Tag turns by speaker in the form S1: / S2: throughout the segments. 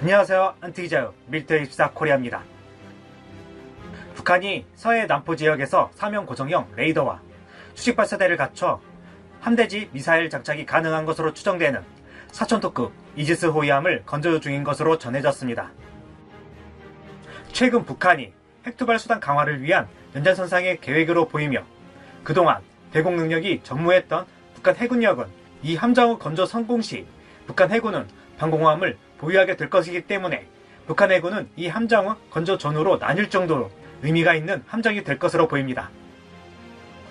S1: 안녕하세요. 안티기자유 밀트24 코리아입니다. 북한이 서해 남포 지역에서 사명 고정형 레이더와 수직 발사대를 갖춰 함대지 미사일 장착이 가능한 것으로 추정되는 4,000톤급 이지스 호위함을 건조 중인 것으로 전해졌습니다. 최근 북한이 핵투발 수단 강화를 위한 연장선상의 계획으로 보이며 그동안 대공 능력이 전무했던 북한 해군력은 이 함정의 건조 성공 시 북한 해군은 방공호함을 보유하게 될 것이기 때문에 북한 해군은 이 함정의 건조 전후로 나뉠 정도로 의미가 있는 함정이 될 것으로 보입니다.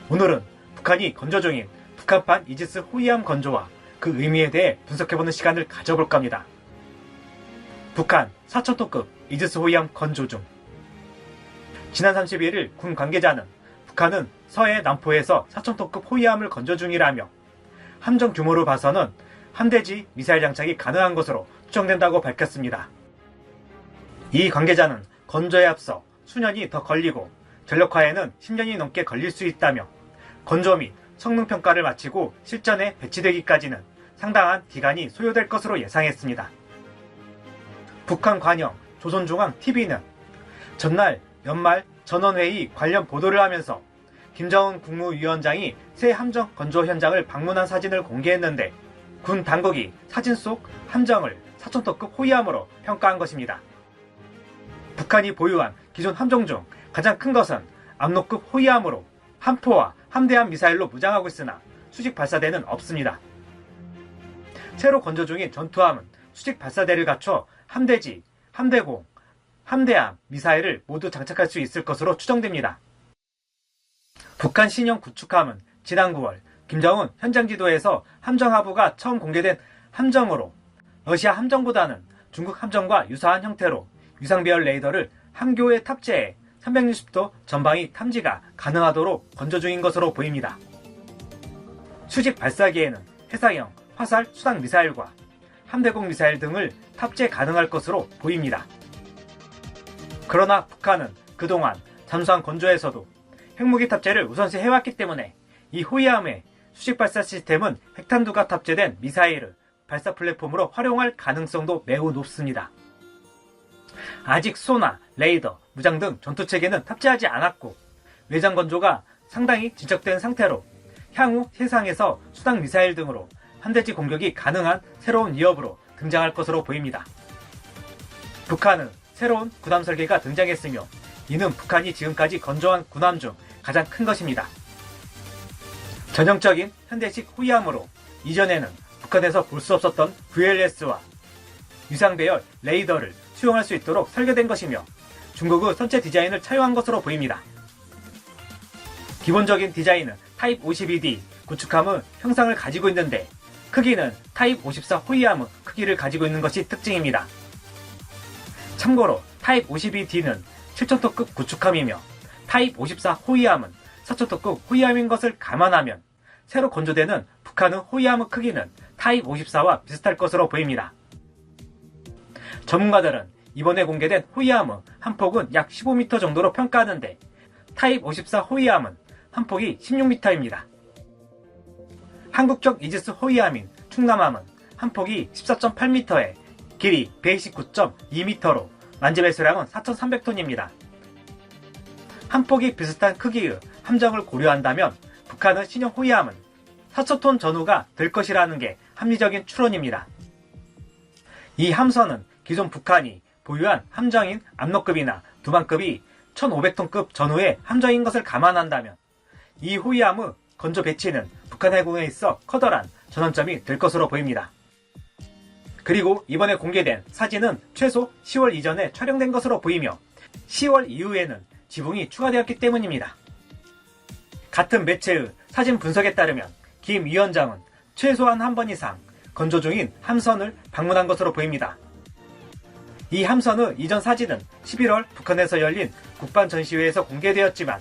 S1: 오늘은 북한이 건조 중인 북한판 이지스 호위함 건조와 그 의미에 대해 분석해보는 시간을 가져볼까 합니다. 북한 4,000톤급 이지스 호위함 건조 중. 지난 31일 군 관계자는 북한은 서해 남포에서 4,000톤급 호위함을 건조 중이라며 함정 규모로 봐서는 함대지 미사일 장착이 가능한 것으로 추정된다고 밝혔습니다. 이 관계자는 건조에 앞서 수년이 더 걸리고 전력화에는 10년이 넘게 걸릴 수 있다며 건조 및 성능 평가를 마치고 실전에 배치되기까지는 상당한 기간이 소요될 것으로 예상했습니다. 북한 관영 조선중앙TV는 전날 연말 전원회의 관련 보도를 하면서 김정은 국무위원장이 새 함정 건조 현장을 방문한 사진을 공개했는데 군 당국이 사진 속 함정을 4,000톤급 호위함으로 평가한 것입니다. 북한이 보유한 기존 함정 중 가장 큰 것은 압록급 호위함으로 함포와 함대함 미사일로 무장하고 있으나 수직 발사대는 없습니다. 새로 건조 중인 전투함은 수직 발사대를 갖춰 함대지, 함대공, 함대함 미사일을 모두 장착할 수 있을 것으로 추정됩니다. 북한 신형 구축함은 지난 9월 김정은 현장 지도에서 함정 하부가 처음 공개된 함정으로 러시아 함정보다는 중국 함정과 유사한 형태로 유상배열 레이더를 함교에 탑재해 360도 전방위 탐지가 가능하도록 건조 중인 것으로 보입니다. 수직 발사기에는 해상형 화살 수당 미사일과 함대공 미사일 등을 탑재 가능할 것으로 보입니다. 그러나 북한은 그동안 잠수함 건조에서도 핵무기 탑재를 우선시 해왔기 때문에 이 호위함의 수직 발사 시스템은 핵탄두가 탑재된 미사일을 발사 플랫폼으로 활용할 가능성도 매우 높습니다. 아직 소나, 레이더, 무장 등 전투체계는 탑재하지 않았고 외장 건조가 상당히 진척된 상태로 향후 해상에서 수당 미사일 등으로 함대지 공격이 가능한 새로운 위협으로 등장할 것으로 보입니다. 북한은 새로운 군함 설계가 등장했으며 이는 북한이 지금까지 건조한 군함 중 가장 큰 것입니다. 전형적인 현대식 호위함으로 이전에는 북한에서 볼 수 없었던 VLS와 유상배열 레이더를 수용할 수 있도록 설계된 것이며 중국의 선체 디자인을 차용한 것으로 보입니다. 기본적인 디자인은 타입 52D 구축함의 형상을 가지고 있는데 크기는 타입 54 호위함의 크기를 가지고 있는 것이 특징입니다. 참고로 타입 52D는 7,000톤급 구축함이며 타입 54 호위함은 4,000톤급 호위함인 것을 감안하면 새로 건조되는 북한의 호위함의 크기는 타입 54와 비슷할 것으로 보입니다. 전문가들은 이번에 공개된 호위함의 한 폭은 약 15m 정도로 평가하는데 타입 54 호위함은 한 폭이 16m입니다. 한국적 이지스 호위함인 충남함은 한 폭이 14.8m에 길이 129.2m로 만재 배수량은 4,300톤입니다. 한 폭이 비슷한 크기의 함정을 고려한다면 북한의 신형 호위함은 4,000톤 전후가 될 것이라는 게 합리적인 추론입니다. 이 함선은 기존 북한이 보유한 함정인 압록급이나 두만급이 1,500톤급 전후의 함정인 것을 감안한다면 이 호위함의 건조 배치는 북한 해군에 있어 커다란 전환점이 될 것으로 보입니다. 그리고 이번에 공개된 사진은 최소 10월 이전에 촬영된 것으로 보이며 10월 이후에는 지붕이 추가되었기 때문입니다. 같은 매체의 사진 분석에 따르면 김 위원장은 최소한 한 번 이상 건조 중인 함선을 방문한 것으로 보입니다. 이 함선의 이전 사진은 11월 북한에서 열린 국방전시회에서 공개되었지만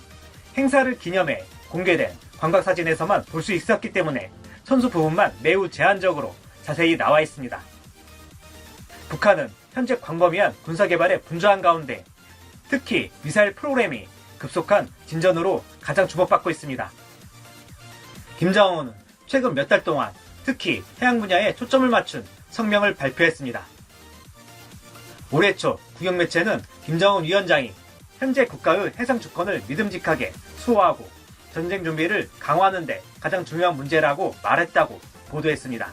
S1: 행사를 기념해 공개된 관광사진에서만 볼 수 있었기 때문에 선수 부분만 매우 제한적으로 자세히 나와 있습니다. 북한은 현재 광범위한 군사개발에 분주한 가운데 특히 미사일 프로그램이 급속한 진전으로 가장 주목받고 있습니다. 김정은은 최근 몇 달 동안 특히 해양 분야에 초점을 맞춘 성명을 발표했습니다. 올해 초 국영매체는 김정은 위원장이 현재 국가의 해상 주권을 믿음직하게 수호하고 전쟁 준비를 강화하는 데 가장 중요한 문제라고 말했다고 보도했습니다.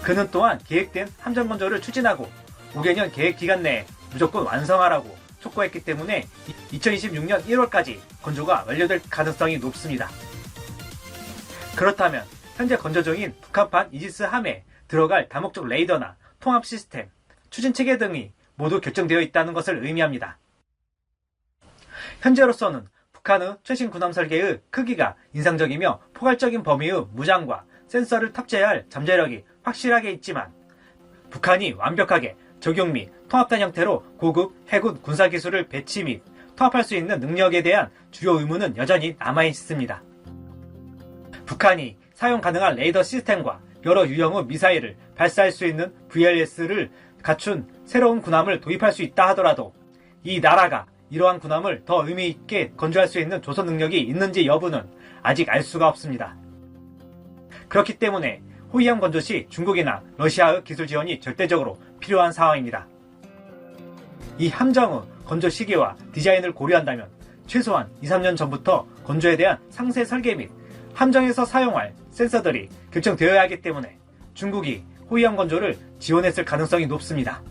S1: 그는 또한 계획된 함정 건조를 추진하고 5개년 계획 기간 내에 무조건 완성하라고 촉구했기 때문에 2026년 1월까지 건조가 완료될 가능성이 높습니다. 그렇다면 현재 건조 중인 북한판 이지스 함에 들어갈 다목적 레이더나 통합 시스템, 추진 체계 등이 모두 결정되어 있다는 것을 의미합니다. 현재로서는 북한의 최신 군함 설계의 크기가 인상적이며 포괄적인 범위의 무장과 센서를 탑재해야 할 잠재력이 확실하게 있지만 북한이 완벽하게 적용 및 통합된 형태로 고급 해군 군사기술을 배치 및 통합할 수 있는 능력에 대한 주요 의문은 여전히 남아있습니다. 북한이 사용 가능한 레이더 시스템과 여러 유형의 미사일을 발사할 수 있는 VLS를 갖춘 새로운 군함을 도입할 수 있다 하더라도 이 나라가 이러한 군함을 더 의미 있게 건조할 수 있는 조선 능력이 있는지 여부는 아직 알 수가 없습니다. 그렇기 때문에 호위함 건조 시 중국이나 러시아의 기술 지원이 절대적으로 필요한 상황입니다. 이 함정의 건조 시기와 디자인을 고려한다면 최소한 2-3년 전부터 건조에 대한 상세 설계 및 함정에서 사용할 센서들이 결정되어야 하기 때문에 중국이 호위함 건조를 지원했을 가능성이 높습니다.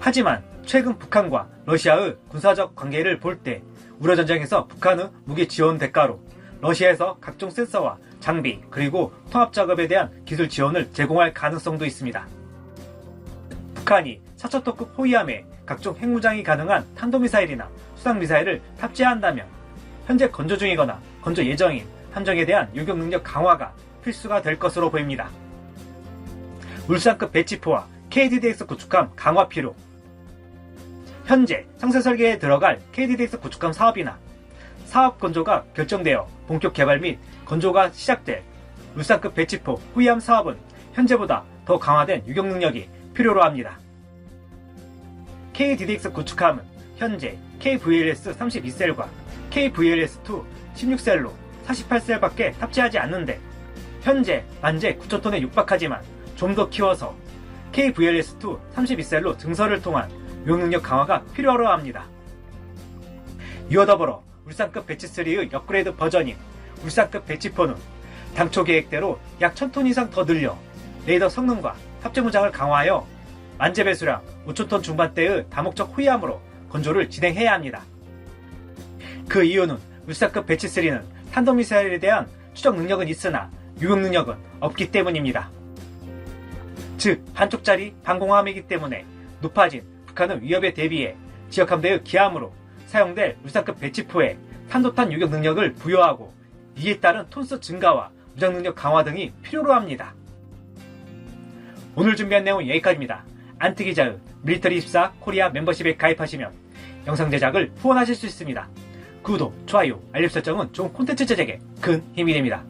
S1: 하지만 최근 북한과 러시아의 군사적 관계를 볼 때 우려전쟁에서 북한의 무기 지원 대가로 러시아에서 각종 센서와 장비 그리고 통합 작업에 대한 기술 지원을 제공할 가능성도 있습니다. 북한이 4척도급 호위함에 각종 핵무장이 가능한 탄도미사일이나 수상미사일을 탑재한다면 현재 건조 중이거나 건조 예정인 함정에 대한 요격 능력 강화가 필수가 될 것으로 보입니다. 울산급 배치포와 KDDX 구축함 강화 필요. 현재 상세 설계에 들어갈 KDDX 구축함 사업이나 사업 건조가 결정되어 본격 개발 및 건조가 시작될 울산급 배치포 호위함 사업은 현재보다 더 강화된 유격 능력이 필요로 합니다. KDDX 구축함은 현재 KVLS 32셀과 KVLS2 16셀로 48셀밖에 탑재하지 않는데 현재 만재 9,000톤에 육박하지만 좀 더 키워서 KVLS2 32셀로 증설을 통한 유격 능력 강화가 필요로 합니다. 이와 더불어 울산급 배치3의 업그레이드 버전인 울산급 배치4는 당초 계획대로 약 1,000톤 이상 더 늘려 레이더 성능과 탑재 무장을 강화하여 만재 배수량 5,000톤 중반대의 다목적 호위함으로 건조를 진행해야 합니다. 그 이유는 울산급 배치3는 탄도미사일에 대한 추적 능력은 있으나 유격 능력은 없기 때문입니다. 즉 한쪽짜리 방공함이기 때문에 높아진 북한의 위협에 대비해 지역함대의 기함으로 사용될 울산급 배치4에 탄도탄 유격 능력을 부여하고 이에 따른 톤수 증가와 무장 능력 강화 등이 필요로 합니다. 오늘 준비한 내용은 여기까지입니다. 안티기자의 밀리터리24 코리아 멤버십에 가입하시면 영상 제작을 후원하실 수 있습니다. 구독, 좋아요, 알림 설정은 좋은 콘텐츠 제작에 큰 힘이 됩니다.